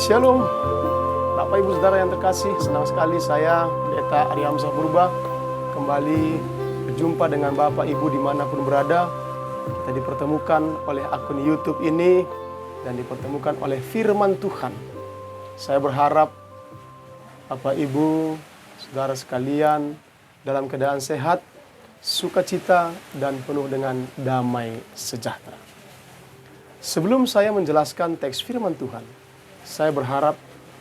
Shalom, Bapak Ibu Saudara yang terkasih, senang sekali saya, Pendeta Arya Hamzah Purba, kembali berjumpa dengan Bapak Ibu dimanapun berada. Kita dipertemukan oleh akun YouTube ini dan dipertemukan oleh firman Tuhan. Saya berharap Bapak Ibu, Saudara sekalian dalam keadaan sehat, sukacita, dan penuh dengan damai sejahtera. Sebelum saya menjelaskan teks firman Tuhan, saya berharap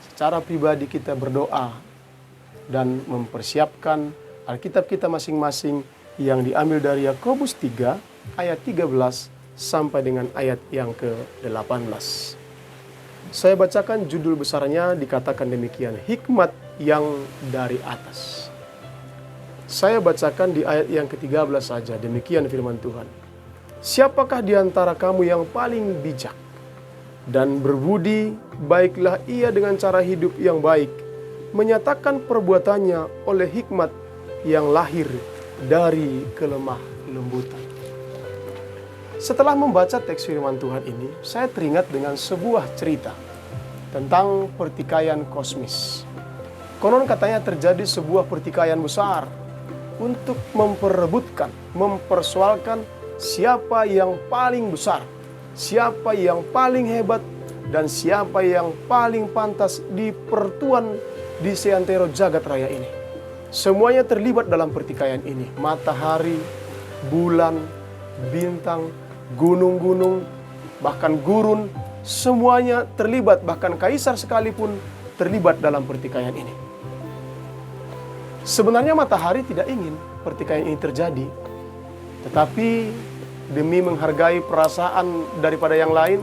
secara pribadi kita berdoa dan mempersiapkan Alkitab kita masing-masing yang diambil dari Yakobus 3 ayat 13 sampai dengan ayat yang ke-18. Saya bacakan judul besarnya, dikatakan demikian, hikmat yang dari atas. Saya bacakan di ayat yang ke-13 saja, demikian firman Tuhan. Siapakah di antara kamu yang paling bijak dan berbudi, baiklah ia dengan cara hidup yang baik, menyatakan perbuatannya oleh hikmat yang lahir dari kelemah lembutan. Setelah membaca teks firman Tuhan ini, saya teringat dengan sebuah cerita tentang pertikaian kosmis. Konon katanya terjadi sebuah pertikaian besar untuk memperebutkan, mempersoalkan siapa yang paling besar, siapa yang paling hebat, dan siapa yang paling pantas di pertuan di seantero jagat raya ini. Semuanya terlibat dalam pertikaian ini. Matahari, bulan, bintang, gunung-gunung, bahkan gurun, semuanya terlibat. Bahkan kaisar sekalipun terlibat dalam pertikaian ini. Sebenarnya matahari tidak ingin pertikaian ini terjadi. Tetapi demi menghargai perasaan daripada yang lain,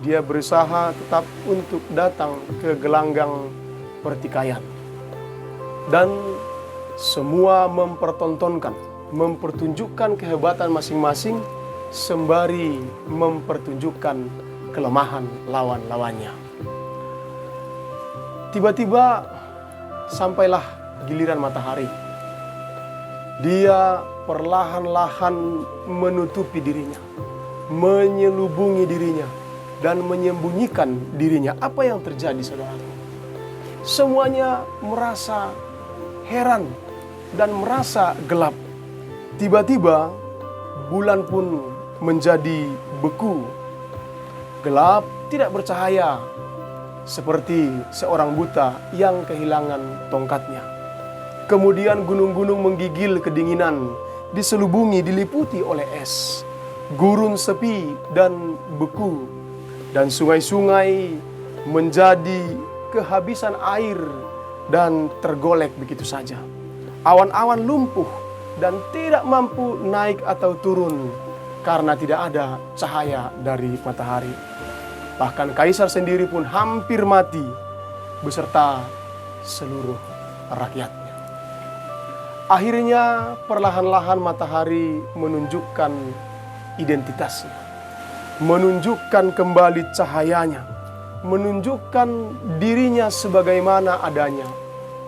dia berusaha tetap untuk datang ke gelanggang pertikaian. Dan semua mempertontonkan, mempertunjukkan kehebatan masing-masing, sembari mempertunjukkan kelemahan lawan-lawannya. Tiba-tiba sampailah giliran matahari. Dia perlahan-lahan menutupi dirinya, menyelubungi dirinya, dan menyembunyikan dirinya. Apa yang terjadi, saudaraku? Semuanya merasa heran dan merasa gelap. Tiba-tiba bulan pun menjadi beku, gelap, tidak bercahaya, seperti seorang buta yang kehilangan tongkatnya. Kemudian gunung-gunung menggigil kedinginan, diselubungi, diliputi oleh es. Gurun sepi dan beku, dan sungai-sungai menjadi kehabisan air dan tergolek begitu saja. Awan-awan lumpuh dan tidak mampu naik atau turun karena tidak ada cahaya dari matahari. Bahkan kaisar sendiri pun hampir mati beserta seluruh rakyatnya. Akhirnya perlahan-lahan matahari menunjukkan identitasnya, menunjukkan kembali cahayanya, menunjukkan dirinya sebagaimana adanya,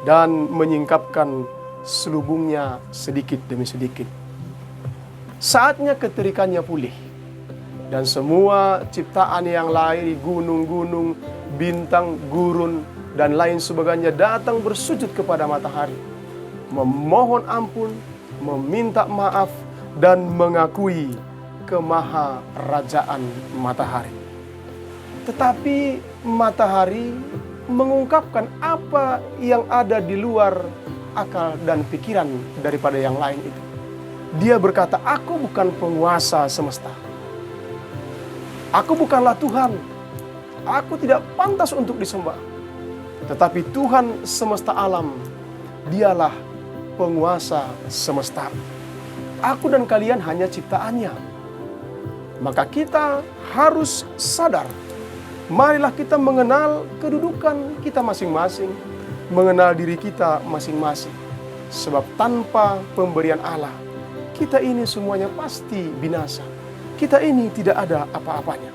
dan menyingkapkan selubungnya sedikit demi sedikit. Saatnya keterikannya pulih, dan semua ciptaan yang lain, gunung-gunung, bintang, gurun, dan lain sebagainya datang bersujud kepada matahari, memohon ampun, meminta maaf, dan mengakui kemaharajaan matahari. Tetapi matahari mengungkapkan apa yang ada di luar akal dan pikiran daripada yang lain itu. Dia berkata, aku bukan penguasa semesta. Aku bukanlah Tuhan. Aku tidak pantas untuk disembah. Tetapi Tuhan semesta alam, dialah penguasa semesta. Aku dan kalian hanya ciptaannya. Maka kita harus sadar. Marilah kita mengenal kedudukan kita masing-masing, mengenal diri kita masing-masing. Sebab tanpa pemberian Allah, kita ini semuanya pasti binasa. Kita ini tidak ada apa-apanya.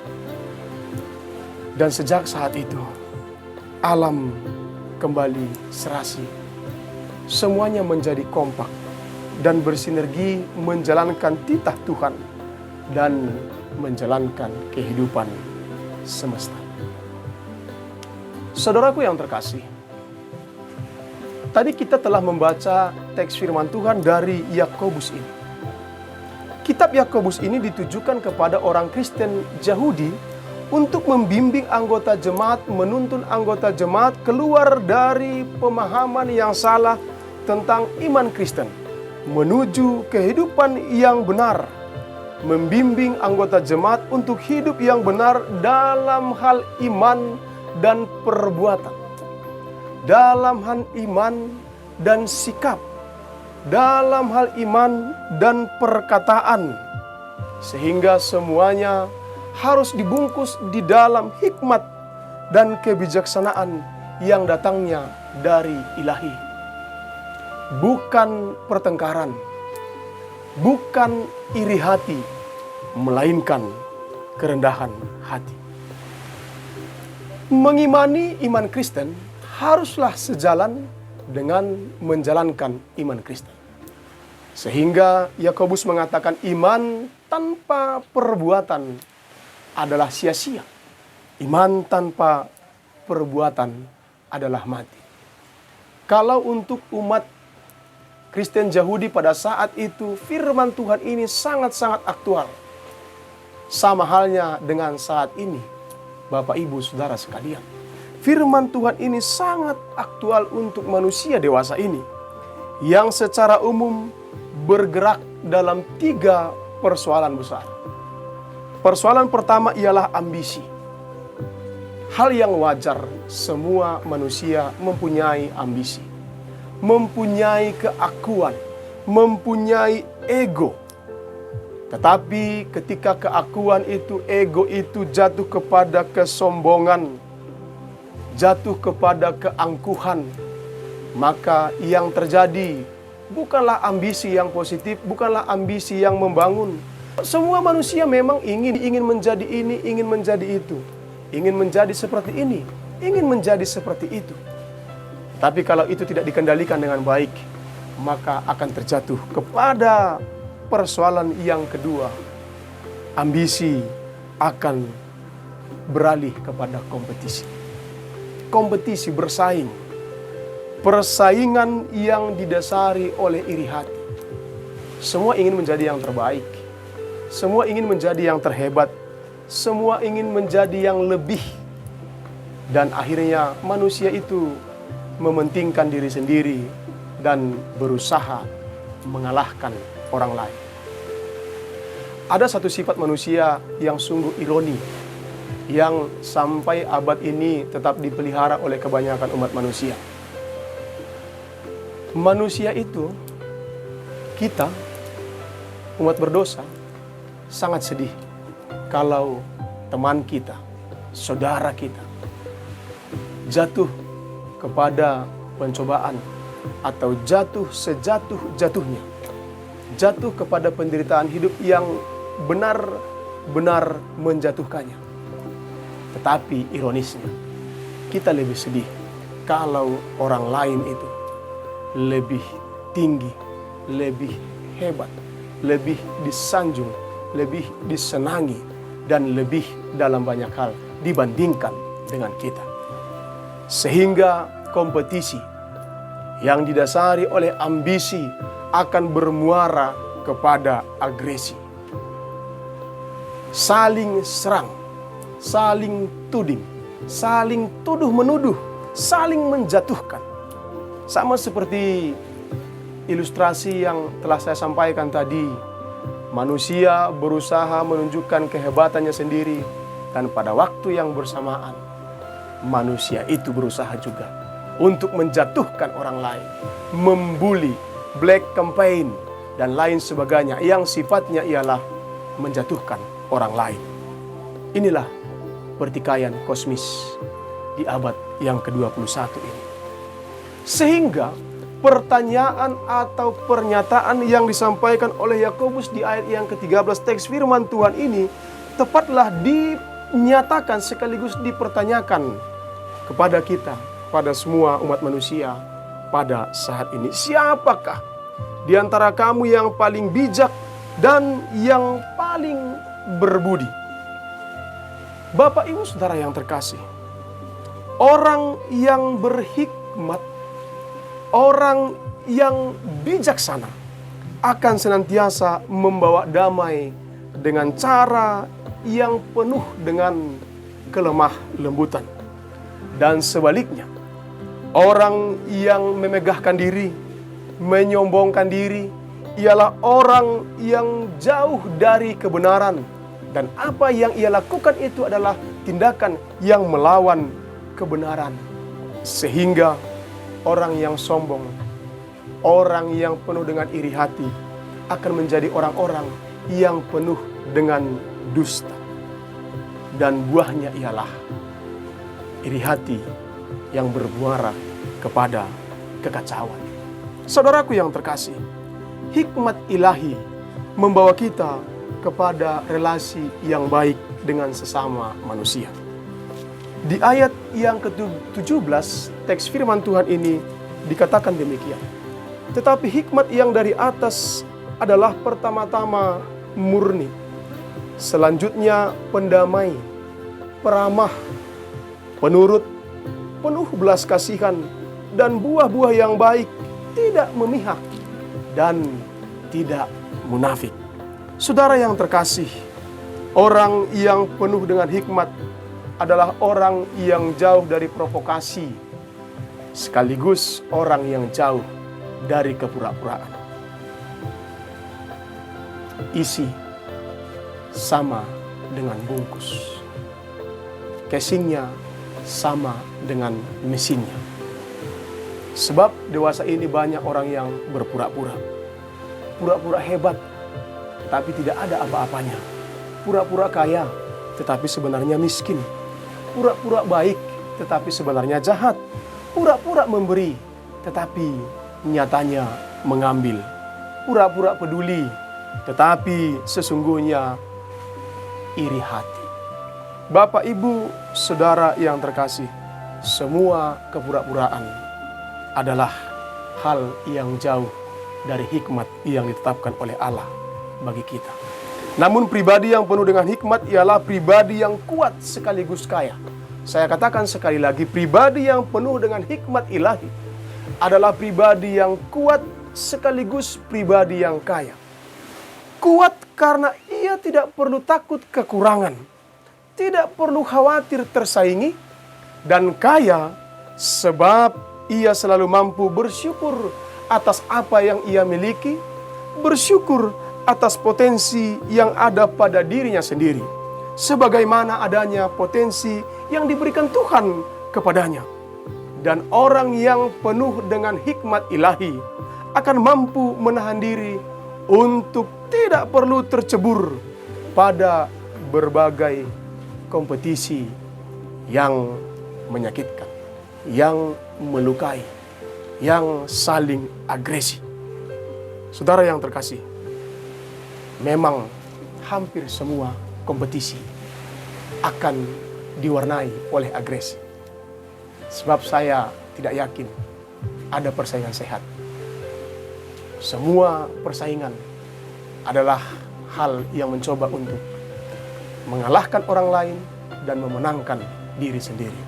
Dan sejak saat itu, alam kembali serasi. Semuanya menjadi kompak dan bersinergi menjalankan titah Tuhan dan menjalankan kehidupan semesta. Saudaraku yang terkasih, tadi kita telah membaca teks firman Tuhan dari Yakobus ini. Kitab Yakobus ini ditujukan kepada orang Kristen Yahudi untuk membimbing anggota jemaat, menuntun anggota jemaat keluar dari pemahaman yang salah tentang iman Kristen, menuju kehidupan yang benar, membimbing anggota jemaat untuk hidup yang benar dalam hal iman dan perbuatan, dalam hal iman dan sikap, dalam hal iman dan perkataan, sehingga semuanya harus dibungkus di dalam hikmat dan kebijaksanaan yang datangnya dari ilahi. Bukan pertengkaran, bukan iri hati, melainkan kerendahan hati. Mengimani iman Kristen haruslah sejalan dengan menjalankan iman Kristen. Sehingga Yakobus mengatakan iman tanpa perbuatan adalah sia-sia. Iman tanpa perbuatan adalah mati. Kalau untuk umat Kristen Yahudi pada saat itu, firman Tuhan ini sangat-sangat aktual. Sama halnya dengan saat ini, Bapak Ibu Saudara sekalian. Firman Tuhan ini sangat aktual untuk manusia dewasa ini, yang secara umum bergerak dalam 3 persoalan besar. Persoalan pertama ialah ambisi. Hal yang wajar, semua manusia mempunyai ambisi, mempunyai keakuan, mempunyai ego. Tetapi ketika keakuan itu, ego itu jatuh kepada kesombongan, jatuh kepada keangkuhan, maka yang terjadi bukanlah ambisi yang positif, bukanlah ambisi yang membangun. Semua manusia memang ingin menjadi ini, ingin menjadi itu, ingin menjadi seperti ini, ingin menjadi seperti itu. Tapi kalau itu tidak dikendalikan dengan baik, maka akan terjatuh kepada persoalan yang kedua. Ambisi akan beralih kepada kompetisi. Kompetisi bersaing. Persaingan yang didasari oleh iri hati. Semua ingin menjadi yang terbaik. Semua ingin menjadi yang terhebat. Semua ingin menjadi yang lebih. Dan akhirnya manusia itu mementingkan diri sendiri dan berusaha mengalahkan orang lain. Ada satu sifat manusia yang sungguh ironi, yang sampai abad ini tetap dipelihara oleh kebanyakan umat manusia. Manusia itu, kita, umat berdosa, sangat sedih kalau teman kita, saudara kita, jatuh kepada pencobaan atau jatuh sejatuh-jatuhnya, jatuh kepada penderitaan hidup yang benar-benar menjatuhkannya. Tetapi ironisnya, kita lebih sedih kalau orang lain itu lebih tinggi, lebih hebat, lebih disanjung, lebih disenangi, dan lebih dalam banyak hal dibandingkan dengan kita. Sehingga kompetisi yang didasari oleh ambisi akan bermuara kepada agresi. Saling serang, saling tuding, saling tuduh-menuduh, saling menjatuhkan. Sama seperti ilustrasi yang telah saya sampaikan tadi. Manusia berusaha menunjukkan kehebatannya sendiri, dan pada waktu yang bersamaan, manusia itu berusaha juga untuk menjatuhkan orang lain, membuli, black campaign, dan lain sebagainya yang sifatnya ialah menjatuhkan orang lain. Inilah pertikaian kosmis di abad yang ke-21 ini. Sehingga pertanyaan atau pernyataan yang disampaikan oleh Yakobus di ayat yang ke-13 teks firman Tuhan ini tepatlah dinyatakan sekaligus dipertanyakan kepada kita, pada semua umat manusia pada saat ini. Siapakah di antara kamu yang paling bijak dan yang paling berbudi? Bapak Ibu Saudara yang terkasih, Orang yang berhikmat, orang yang bijaksana akan senantiasa membawa damai dengan cara yang penuh dengan kelemah lembutan. Dan sebaliknya, orang yang memegahkan diri, menyombongkan diri, ialah orang yang jauh dari kebenaran. Dan apa yang ia lakukan itu adalah tindakan yang melawan kebenaran. Sehingga orang yang sombong, orang yang penuh dengan iri hati, akan menjadi orang-orang yang penuh dengan dusta. Dan buahnya ialah iri hati yang bermuara kepada kekacauan. Saudaraku yang terkasih, hikmat ilahi membawa kita kepada relasi yang baik dengan sesama manusia. Di ayat yang ke-17, teks firman Tuhan ini dikatakan demikian. Tetapi hikmat yang dari atas adalah pertama-tama murni, selanjutnya pendamai, peramah, penurut, penuh belas kasihan, dan buah-buah yang baik, tidak memihak, dan tidak munafik. Saudara yang terkasih, orang yang penuh dengan hikmat adalah orang yang jauh dari provokasi, sekaligus orang yang jauh dari kepura-puraan. Isi sama dengan bungkus, casingnya sama dengan mesinnya. Sebab dewasa ini banyak orang yang berpura-pura, pura-pura hebat, tapi tidak ada apa-apanya. Pura-pura kaya, tetapi sebenarnya miskin. Pura-pura baik, tetapi sebenarnya jahat. Pura-pura memberi, tetapi nyatanya mengambil. Pura-pura peduli, tetapi sesungguhnya iri hati. Bapak, Ibu, Saudara yang terkasih, semua kepura-puraan adalah hal yang jauh dari hikmat yang ditetapkan oleh Allah bagi kita. Namun pribadi yang penuh dengan hikmat ialah pribadi yang kuat sekaligus kaya. Saya katakan sekali lagi, pribadi yang penuh dengan hikmat ilahi adalah pribadi yang kuat sekaligus pribadi yang kaya. Kuat karena ia tidak perlu takut kekurangan, tidak perlu khawatir tersaingi, dan kaya sebab ia selalu mampu bersyukur atas apa yang ia miliki, bersyukur atas potensi yang ada pada dirinya sendiri, sebagaimana adanya potensi yang diberikan Tuhan kepadanya. Dan orang yang penuh dengan hikmat ilahi akan mampu menahan diri untuk tidak perlu tercebur pada berbagai kompetisi yang menyakitkan, yang melukai, yang saling agresi. Saudara yang terkasih, memang hampir semua kompetisi akan diwarnai oleh agresi. Sebab saya tidak yakin ada persaingan sehat. Semua persaingan adalah hal yang mencoba untuk mengalahkan orang lain dan memenangkan diri sendiri.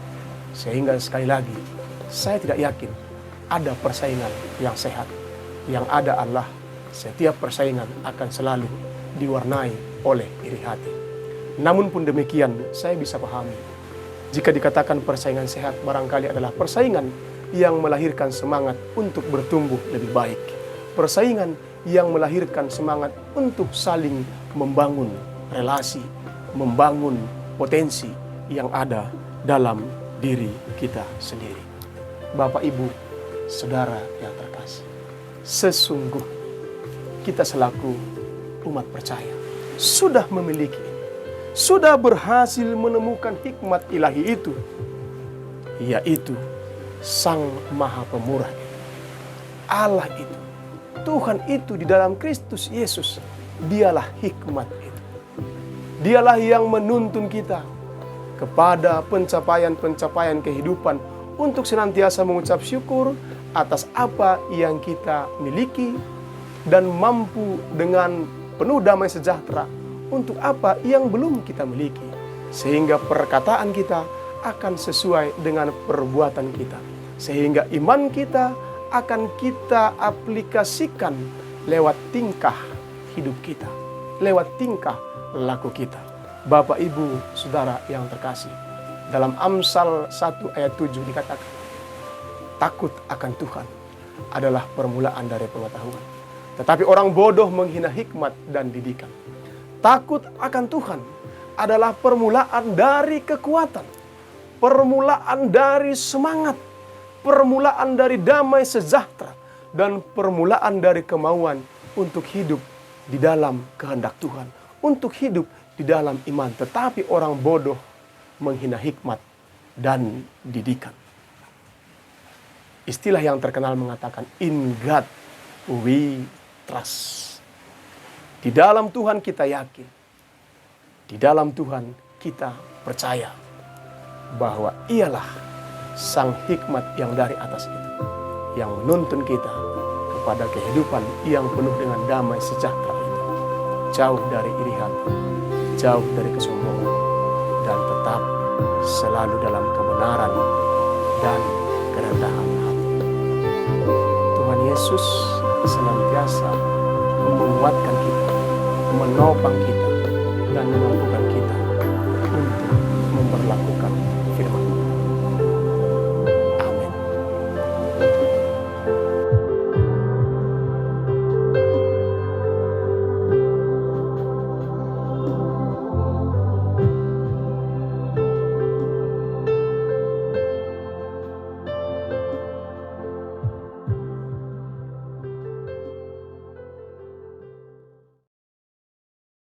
Sehingga sekali lagi, saya tidak yakin ada persaingan yang sehat. Yang ada adalah setiap persaingan akan selalu diwarnai oleh iri hati. Namun pun demikian, saya bisa pahami, jika dikatakan persaingan sehat, barangkali adalah persaingan yang melahirkan semangat untuk bertumbuh lebih baik. Persaingan yang melahirkan semangat untuk saling membangun relasi, membangun potensi yang ada dalam diri kita sendiri. Bapak, Ibu, Saudara yang terkasih, sesungguh kita selaku umat percaya sudah memiliki, sudah berhasil menemukan hikmat ilahi itu, yaitu Sang Maha Pemurah, Allah itu, Tuhan itu di dalam Kristus Yesus. Dialah hikmat itu. Dialah yang menuntun kita kepada pencapaian-pencapaian kehidupan untuk senantiasa mengucap syukur atas apa yang kita miliki dan mampu dengan penuh damai sejahtera untuk apa yang belum kita miliki. Sehingga perkataan kita akan sesuai dengan perbuatan kita. Sehingga iman kita akan kita aplikasikan lewat tingkah hidup kita, lewat tingkah laku kita. Bapak, Ibu, Saudara yang terkasih, dalam Amsal 1 ayat 7 dikatakan, takut akan Tuhan adalah permulaan dari pengetahuan. Tetapi orang bodoh menghina hikmat dan didikan. Takut akan Tuhan adalah permulaan dari kekuatan, permulaan dari semangat, permulaan dari damai sejahtera, dan permulaan dari kemauan untuk hidup di dalam kehendak Tuhan, untuk hidup di dalam iman. Tetapi orang bodoh menghina hikmat dan didikan. Istilah yang terkenal mengatakan, in God we trust. Di dalam Tuhan kita yakin. Di dalam Tuhan kita percaya bahwa ialah sang hikmat yang dari atas itu, yang menuntun kita kepada kehidupan yang penuh dengan damai sejahtera itu. Jauh dari iri hati, jauh dari kesombongan, dan tetap selalu dalam kebenaran dan kerendahan hati. Tuhan Yesus senantiasa menguatkan kita, menopang kita, dan memampukan kita untuk memperlakukan firman.